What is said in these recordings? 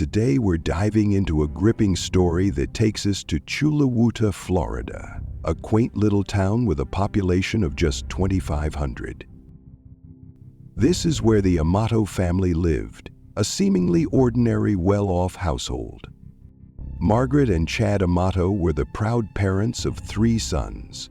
Today we're diving into a gripping story that takes us to Chulawuta, Florida, a quaint little town with a population of just 2,500. This is where the Amato family lived, a seemingly ordinary, well-off household. Margaret and Chad Amato were the proud parents of 3 sons.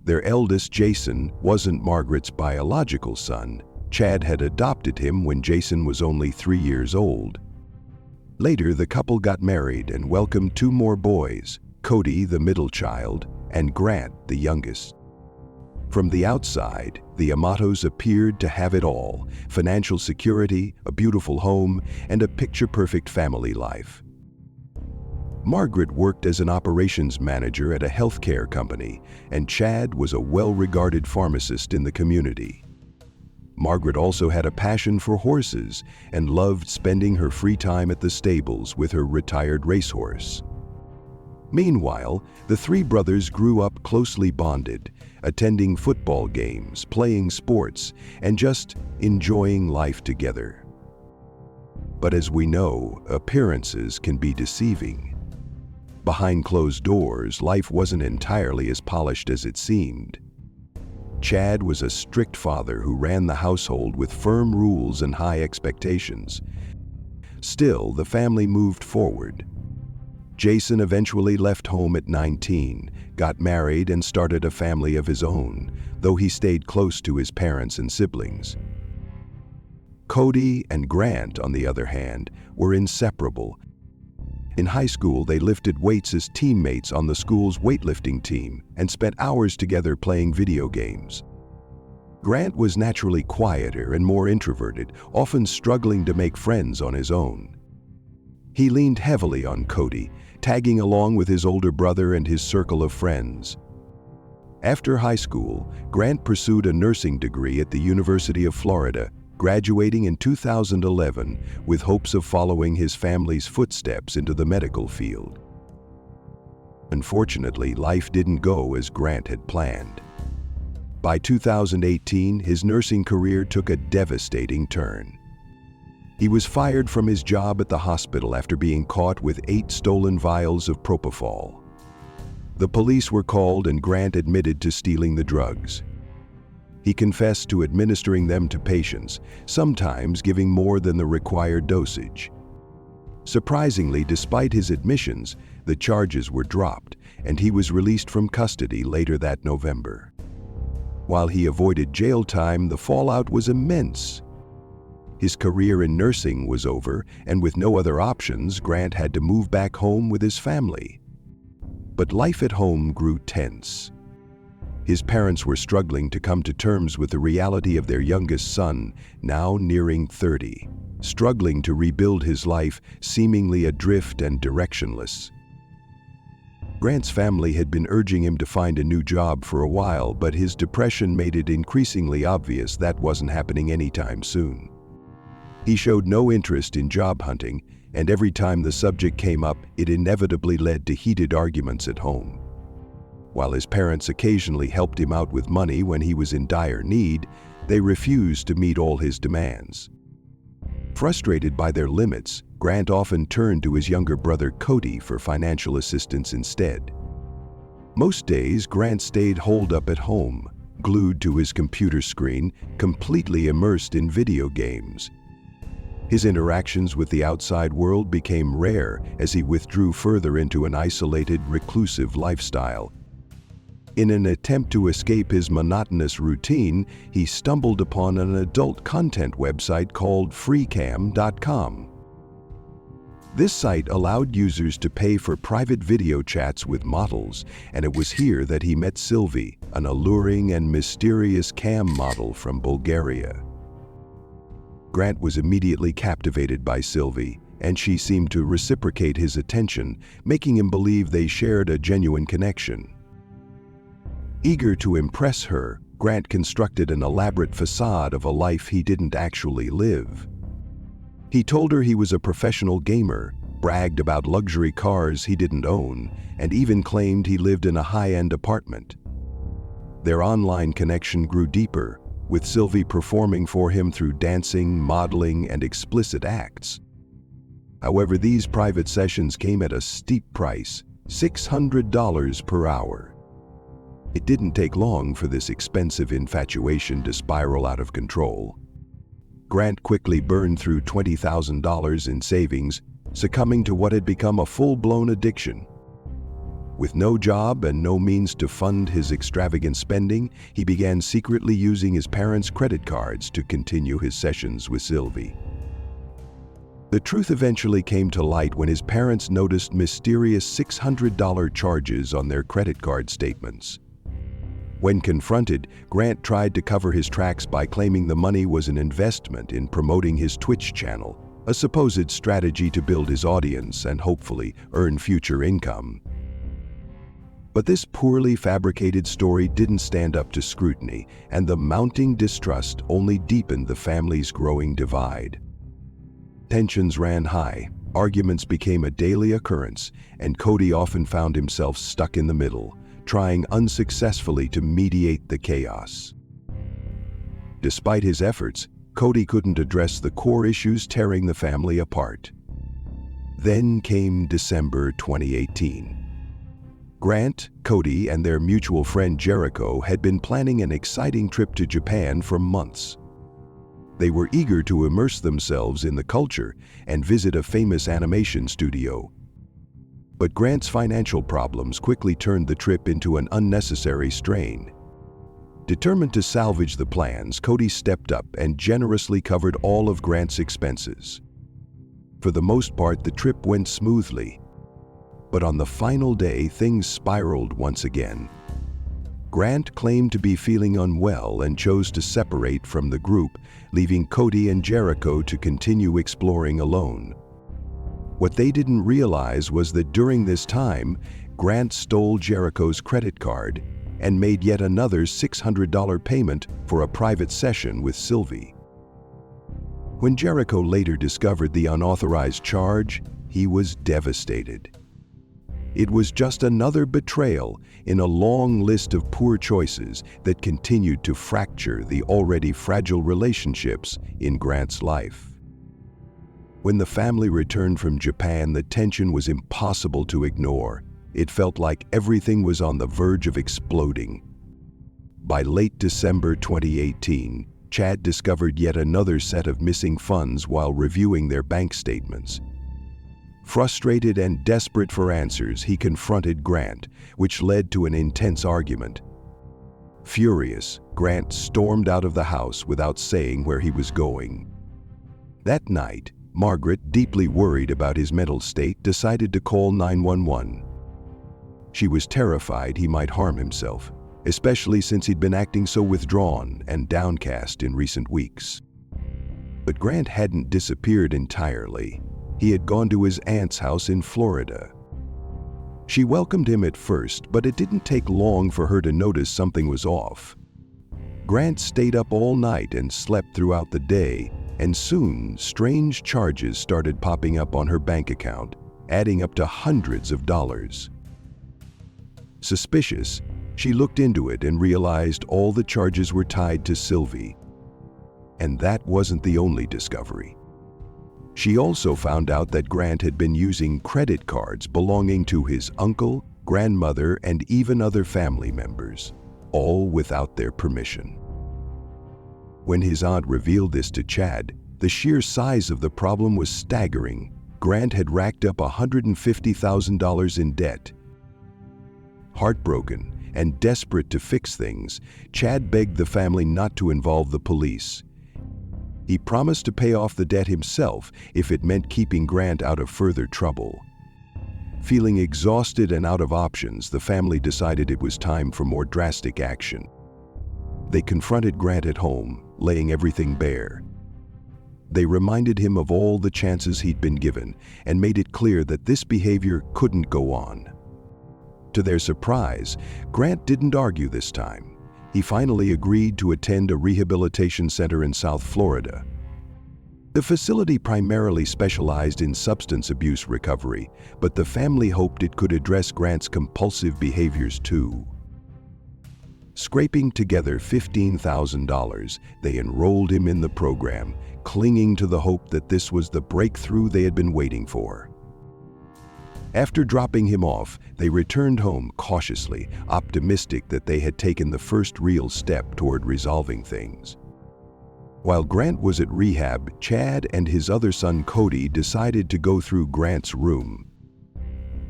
Their eldest, Jason, wasn't Margaret's biological son. Chad had adopted him when Jason was only 3 years old. Later, the couple got married and welcomed 2 more boys, Cody, the middle child, and Grant, the youngest. From the outside, the Amatos appeared to have it all: financial security, a beautiful home, and a picture-perfect family life. Margaret worked as an operations manager at a healthcare company, and Chad was a well-regarded pharmacist in the community. Margaret also had a passion for horses and loved spending her free time at the stables with her retired racehorse. Meanwhile, the 3 brothers grew up closely bonded, attending football games, playing sports, and just enjoying life together. But as we know, appearances can be deceiving. Behind closed doors, life wasn't entirely as polished as it seemed. Chad was a strict father who ran the household with firm rules and high expectations. Still, the family moved forward. Jason eventually left home at 19, got married, and started a family of his own, though he stayed close to his parents and siblings. Cody and Grant, on the other hand, were inseparable. In high school, they lifted weights as teammates on the school's weightlifting team and spent hours together playing video games. Grant was naturally quieter and more introverted, often struggling to make friends on his own. He leaned heavily on Cody, tagging along with his older brother and his circle of friends. After high school, Grant pursued a nursing degree at the University of Florida, graduating in 2011 with hopes of following his family's footsteps into the medical field. Unfortunately, life didn't go as Grant had planned. By 2018, his nursing career took a devastating turn. He was fired from his job at the hospital after being caught with 8 stolen vials of propofol. The police were called and Grant admitted to stealing the drugs. He confessed to administering them to patients, sometimes giving more than the required dosage. Surprisingly, despite his admissions, the charges were dropped, and he was released from custody later that November. While he avoided jail time, the fallout was immense. His career in nursing was over, and with no other options, Grant had to move back home with his family. But life at home grew tense. His parents were struggling to come to terms with the reality of their youngest son, now nearing 30, struggling to rebuild his life, seemingly adrift and directionless. Grant's family had been urging him to find a new job for a while, but his depression made it increasingly obvious that wasn't happening anytime soon. He showed no interest in job hunting, and every time the subject came up, it inevitably led to heated arguments at home. While his parents occasionally helped him out with money when he was in dire need, they refused to meet all his demands. Frustrated by their limits, Grant often turned to his younger brother Cody for financial assistance instead. Most days, Grant stayed holed up at home, glued to his computer screen, completely immersed in video games. His interactions with the outside world became rare as he withdrew further into an isolated, reclusive lifestyle. In an attempt to escape his monotonous routine, he stumbled upon an adult content website called freecam.com. This site allowed users to pay for private video chats with models, and it was here that he met Sylvie, an alluring and mysterious cam model from Bulgaria. Grant was immediately captivated by Sylvie, and she seemed to reciprocate his attention, making him believe they shared a genuine connection. Eager to impress her, Grant constructed an elaborate facade of a life he didn't actually live. He told her he was a professional gamer, bragged about luxury cars he didn't own, and even claimed he lived in a high-end apartment. Their online connection grew deeper, with Sylvie performing for him through dancing, modeling, and explicit acts. However, these private sessions came at a steep price, $600 per hour. It didn't take long for this expensive infatuation to spiral out of control. Grant quickly burned through $20,000 in savings, succumbing to what had become a full-blown addiction. With no job and no means to fund his extravagant spending, he began secretly using his parents' credit cards to continue his sessions with Sylvie. The truth eventually came to light when his parents noticed mysterious $600 charges on their credit card statements. When confronted, Grant tried to cover his tracks by claiming the money was an investment in promoting his Twitch channel, a supposed strategy to build his audience and hopefully earn future income. But this poorly fabricated story didn't stand up to scrutiny, and the mounting distrust only deepened the family's growing divide. Tensions ran high, arguments became a daily occurrence, and Cody often found himself stuck in the middle, trying unsuccessfully to mediate the chaos. Despite his efforts, Cody couldn't address the core issues tearing the family apart. Then came December 2018. Grant, Cody, and their mutual friend Jericho had been planning an exciting trip to Japan for months. They were eager to immerse themselves in the culture and visit a famous animation studio. But Grant's financial problems quickly turned the trip into an unnecessary strain. Determined to salvage the plans, Cody stepped up and generously covered all of Grant's expenses. For the most part, the trip went smoothly. But on the final day, things spiraled once again. Grant claimed to be feeling unwell and chose to separate from the group, leaving Cody and Jericho to continue exploring alone. What they didn't realize was that during this time, Grant stole Jericho's credit card and made yet another $600 payment for a private session with Sylvie. When Jericho later discovered the unauthorized charge, he was devastated. It was just another betrayal in a long list of poor choices that continued to fracture the already fragile relationships in Grant's life. When the family returned from Japan, the tension was impossible to ignore. It felt like everything was on the verge of exploding. By late December 2018, Chad discovered yet another set of missing funds while reviewing their bank statements. Frustrated and desperate for answers, he confronted Grant, which led to an intense argument. Furious, Grant stormed out of the house without saying where he was going. That night, Margaret, deeply worried about his mental state, decided to call 911. She was terrified he might harm himself, especially since he'd been acting so withdrawn and downcast in recent weeks. But Grant hadn't disappeared entirely. He had gone to his aunt's house in Florida. She welcomed him at first, but it didn't take long for her to notice something was off. Grant stayed up all night and slept throughout the day, and soon strange charges started popping up on her bank account, adding up to hundreds of dollars. Suspicious, she looked into it and realized all the charges were tied to Sylvie. And that wasn't the only discovery. She also found out that Grant had been using credit cards belonging to his uncle, grandmother, and even other family members, all without their permission. When his aunt revealed this to Chad, the sheer size of the problem was staggering. Grant had racked up $150,000 in debt. Heartbroken and desperate to fix things, Chad begged the family not to involve the police. He promised to pay off the debt himself if it meant keeping Grant out of further trouble. Feeling exhausted and out of options, the family decided it was time for more drastic action. They confronted Grant at home, laying everything bare. They reminded him of all the chances he'd been given and made it clear that this behavior couldn't go on. To their surprise, Grant didn't argue this time. He finally agreed to attend a rehabilitation center in South Florida. The facility primarily specialized in substance abuse recovery, but the family hoped it could address Grant's compulsive behaviors too. Scraping together $15,000, they enrolled him in the program, clinging to the hope that this was the breakthrough they had been waiting for. After dropping him off, they returned home cautiously, optimistic that they had taken the first real step toward resolving things. While Grant was at rehab, Chad and his other son Cody decided to go through Grant's room.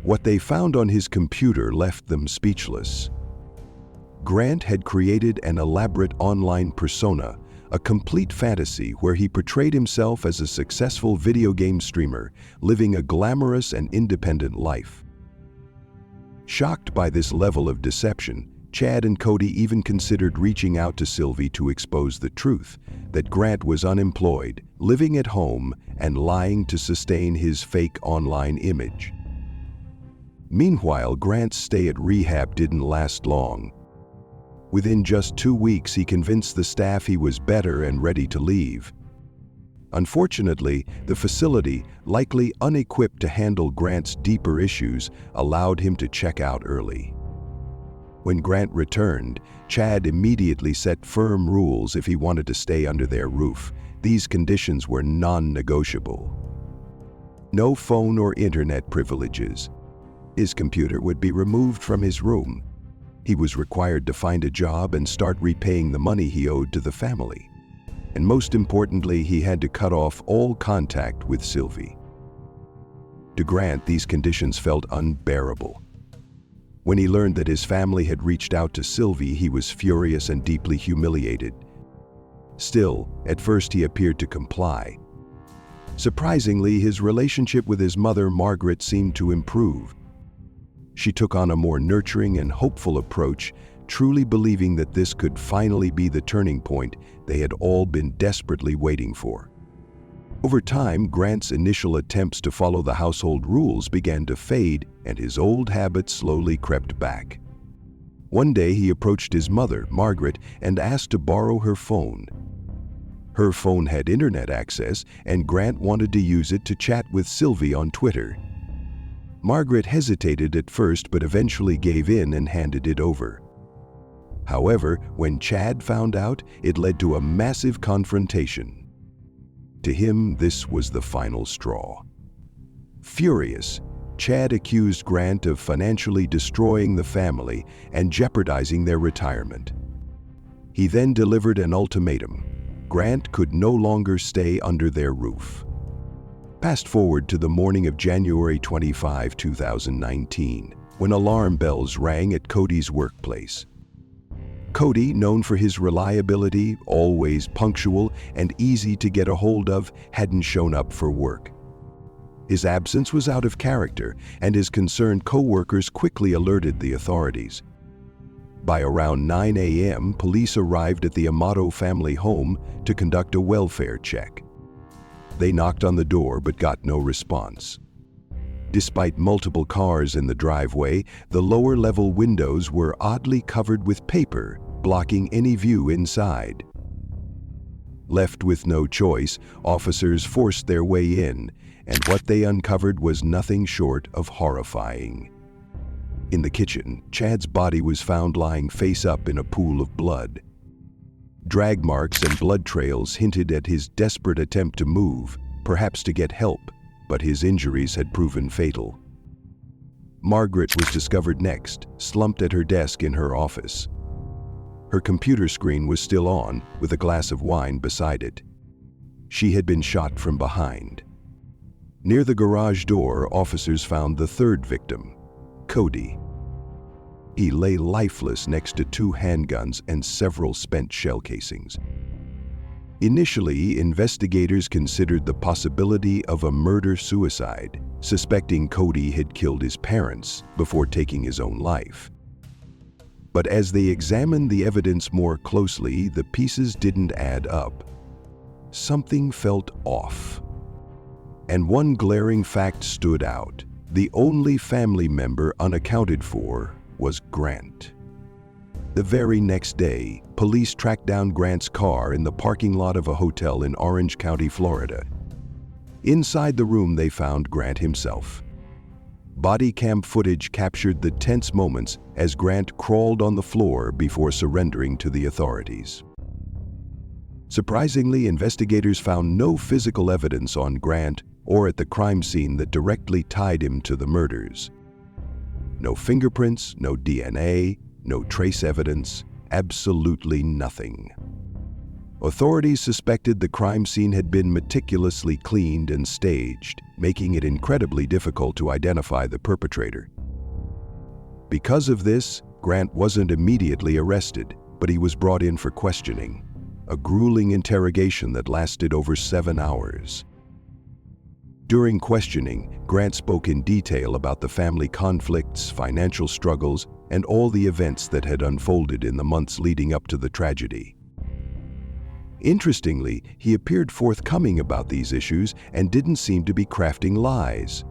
What they found on his computer left them speechless. Grant had created an elaborate online persona, a complete fantasy where he portrayed himself as a successful video game streamer, living a glamorous and independent life. Shocked by this level of deception, Chad and Cody even considered reaching out to Sylvie to expose the truth, that Grant was unemployed, living at home, and lying to sustain his fake online image. Meanwhile, Grant's stay at rehab didn't last long. Within just 2 weeks, he convinced the staff he was better and ready to leave. Unfortunately, the facility, likely unequipped to handle Grant's deeper issues, allowed him to check out early. When Grant returned, Chad immediately set firm rules if he wanted to stay under their roof. These conditions were non-negotiable. No phone or internet privileges. His computer would be removed from his room. He was required to find a job and start repaying the money he owed to the family. And most importantly, he had to cut off all contact with Sylvie. To Grant, these conditions felt unbearable. When he learned that his family had reached out to Sylvie, he was furious and deeply humiliated. Still, at first he appeared to comply. Surprisingly, his relationship with his mother, Margaret, seemed to improve. She took on a more nurturing and hopeful approach, truly believing that this could finally be the turning point they had all been desperately waiting for. Over time, Grant's initial attempts to follow the household rules began to fade, and his old habits slowly crept back. One day, he approached his mother, Margaret, and asked to borrow her phone. Her phone had internet access, and Grant wanted to use it to chat with Sylvie on Twitter. Margaret hesitated at first, but eventually gave in and handed it over. However, when Chad found out, it led to a massive confrontation. To him, this was the final straw. Furious, Chad accused Grant of financially destroying the family and jeopardizing their retirement. He then delivered an ultimatum. Grant could no longer stay under their roof. Fast forward to the morning of January 25, 2019, when alarm bells rang at Cody's workplace. Cody, known for his reliability, always punctual, and easy to get a hold of, hadn't shown up for work. His absence was out of character, and his concerned co-workers quickly alerted the authorities. By around 9 a.m., police arrived at the Amato family home to conduct a welfare check. They knocked on the door but got no response. Despite multiple cars in the driveway, the lower-level windows were oddly covered with paper, blocking any view inside. Left with no choice, officers forced their way in, and what they uncovered was nothing short of horrifying. In the kitchen, Chad's body was found lying face up in a pool of blood. Drag marks and blood trails hinted at his desperate attempt to move, perhaps to get help, but his injuries had proven fatal. Margaret was discovered next, slumped at her desk in her office. Her computer screen was still on, with a glass of wine beside it. She had been shot from behind. Near the garage door, officers found the third victim, Cody. He lay lifeless next to 2 handguns and several spent shell casings. Initially, investigators considered the possibility of a murder-suicide, suspecting Cody had killed his parents before taking his own life. But as they examined the evidence more closely, the pieces didn't add up. Something felt off. And one glaring fact stood out. The only family member unaccounted for was Grant. The very next day, police tracked down Grant's car in the parking lot of a hotel in Orange County, Florida. Inside the room, they found Grant himself. Body cam footage captured the tense moments as Grant crawled on the floor before surrendering to the authorities. Surprisingly, investigators found no physical evidence on Grant or at the crime scene that directly tied him to the murders. No fingerprints, no DNA, no trace evidence, absolutely nothing. Authorities suspected the crime scene had been meticulously cleaned and staged, making it incredibly difficult to identify the perpetrator. Because of this, Grant wasn't immediately arrested, but he was brought in for questioning, a grueling interrogation that lasted over 7 hours. During questioning, Grant spoke in detail about the family conflicts, financial struggles, and all the events that had unfolded in the months leading up to the tragedy. Interestingly, he appeared forthcoming about these issues and didn't seem to be crafting lies.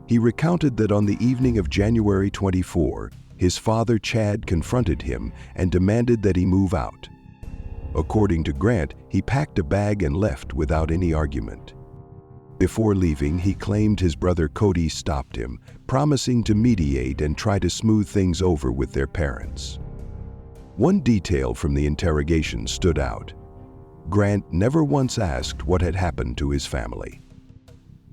He recounted that on the evening of January 24, his father Chad confronted him and demanded that he move out. According to Grant, he packed a bag and left without any argument. Before leaving, he claimed his brother Cody stopped him, promising to mediate and try to smooth things over with their parents. One detail from the interrogation stood out. Grant never once asked what had happened to his family.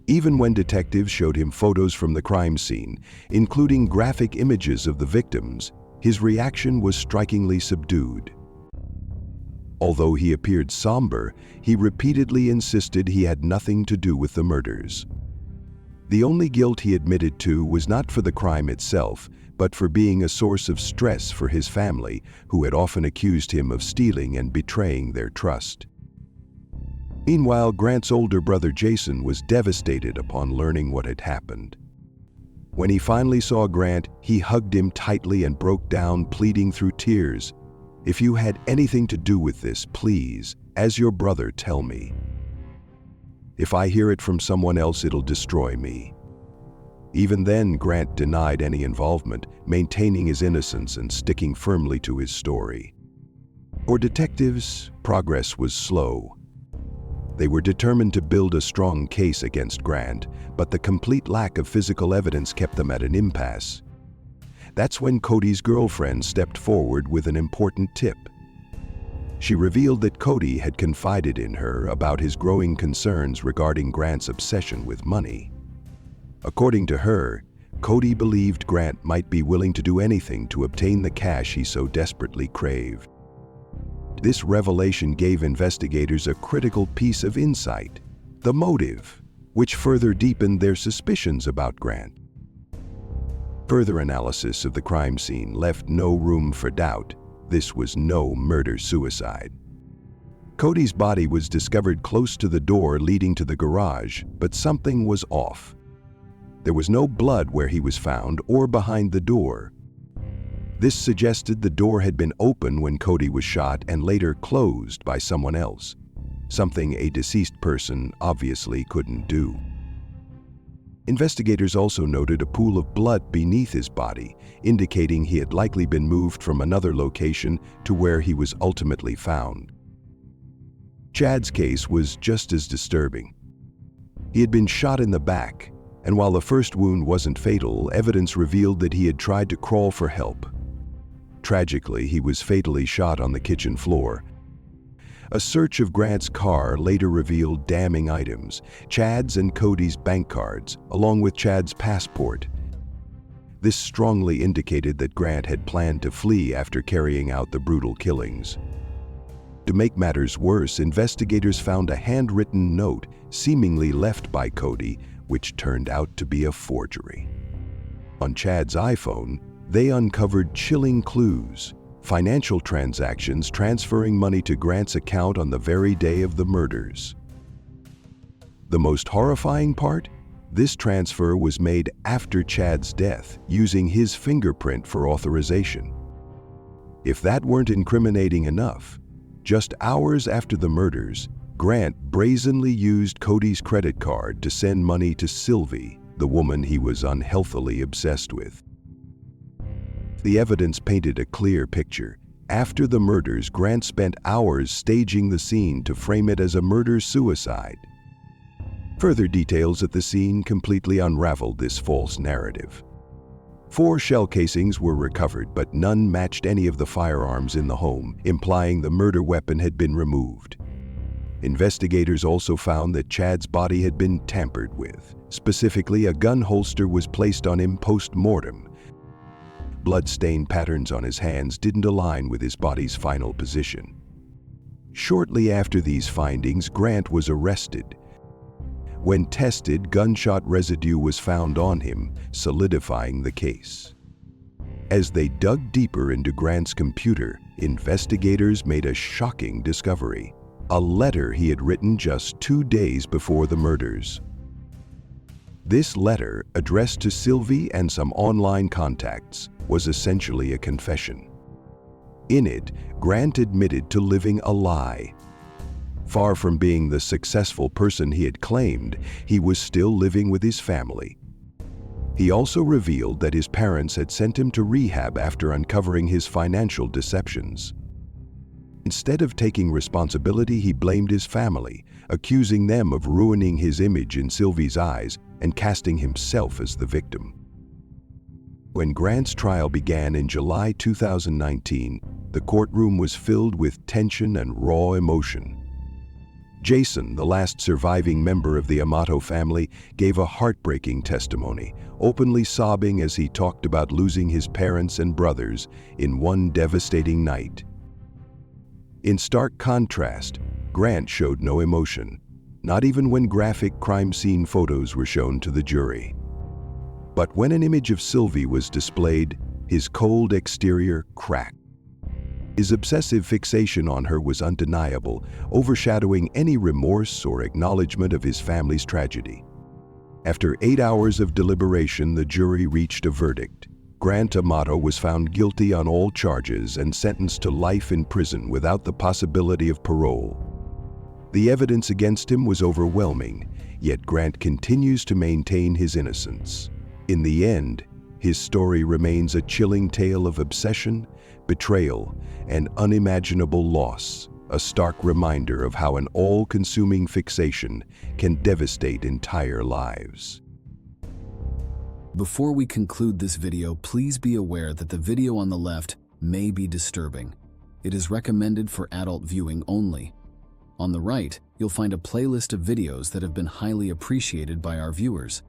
Even when detectives showed him photos from the crime scene, including graphic images of the victims, his reaction was strikingly subdued. Although he appeared somber, he repeatedly insisted he had nothing to do with the murders. The only guilt he admitted to was not for the crime itself, but for being a source of stress for his family, who had often accused him of stealing and betraying their trust. Meanwhile, Grant's older brother Jason was devastated upon learning what had happened. When he finally saw Grant, he hugged him tightly and broke down, pleading through tears, "If you had anything to do with this, please, as your brother, tell me. If I hear it from someone else, it'll destroy me." Even then, Grant denied any involvement, maintaining his innocence and sticking firmly to his story. For detectives, progress was slow. They were determined to build a strong case against Grant, but the complete lack of physical evidence kept them at an impasse. That's when Cody's girlfriend stepped forward with an important tip. She revealed that Cody had confided in her about his growing concerns regarding Grant's obsession with money. According to her, Cody believed Grant might be willing to do anything to obtain the cash he so desperately craved. This revelation gave investigators a critical piece of insight: the motive, which further deepened their suspicions about Grant. Further analysis of the crime scene left no room for doubt. This was no murder-suicide. Cody's body was discovered close to the door leading to the garage, but something was off. There was no blood where he was found or behind the door. This suggested the door had been open when Cody was shot and later closed by someone else, something a deceased person obviously couldn't do. Investigators also noted a pool of blood beneath his body, indicating he had likely been moved from another location to where he was ultimately found. Chad's case was just as disturbing. He had been shot in the back, and while the first wound wasn't fatal, evidence revealed that he had tried to crawl for help. Tragically, he was fatally shot on the kitchen floor. A search of Grant's car later revealed damning items: Chad's and Cody's bank cards, along with Chad's passport. This strongly indicated that Grant had planned to flee after carrying out the brutal killings. To make matters worse, investigators found a handwritten note seemingly left by Cody, which turned out to be a forgery. On Chad's iPhone, they uncovered chilling clues: financial transactions transferring money to Grant's account on the very day of the murders. The most horrifying part? This transfer was made after Chad's death, using his fingerprint for authorization. If that weren't incriminating enough, just hours after the murders, Grant brazenly used Cody's credit card to send money to Sylvie, the woman he was unhealthily obsessed with. The evidence painted a clear picture. After the murders, Grant spent hours staging the scene to frame it as a murder-suicide. Further details at the scene completely unraveled this false narrative. 4 shell casings were recovered, but none matched any of the firearms in the home, implying the murder weapon had been removed. Investigators also found that Chad's body had been tampered with. Specifically, a gun holster was placed on him post-mortem. Blood-stain patterns on his hands didn't align with his body's final position. Shortly after these findings, Grant was arrested. When tested, gunshot residue was found on him, solidifying the case. As they dug deeper into Grant's computer, investigators made a shocking discovery: a letter he had written just 2 days before the murders. This letter, addressed to Sylvie and some online contacts, was essentially a confession. In it, Grant admitted to living a lie. Far from being the successful person he had claimed, he was still living with his family. He also revealed that his parents had sent him to rehab after uncovering his financial deceptions. Instead of taking responsibility, he blamed his family, accusing them of ruining his image in Sylvie's eyes and casting himself as the victim. When Grant's trial began in July 2019, the courtroom was filled with tension and raw emotion. Jason, the last surviving member of the Amato family, gave a heartbreaking testimony, openly sobbing as he talked about losing his parents and brothers in one devastating night. In stark contrast, Grant showed no emotion, not even when graphic crime scene photos were shown to the jury. But when an image of Sylvie was displayed, his cold exterior cracked. His obsessive fixation on her was undeniable, overshadowing any remorse or acknowledgement of his family's tragedy. After 8 hours of deliberation, the jury reached a verdict. Grant Amato was found guilty on all charges and sentenced to life in prison without the possibility of parole. The evidence against him was overwhelming, yet Grant continues to maintain his innocence. In the end, his story remains a chilling tale of obsession, betrayal, and unimaginable loss, a stark reminder of how an all-consuming fixation can devastate entire lives. Before we conclude this video, please be aware that the video on the left may be disturbing. It is recommended for adult viewing only. On the right, you'll find a playlist of videos that have been highly appreciated by our viewers.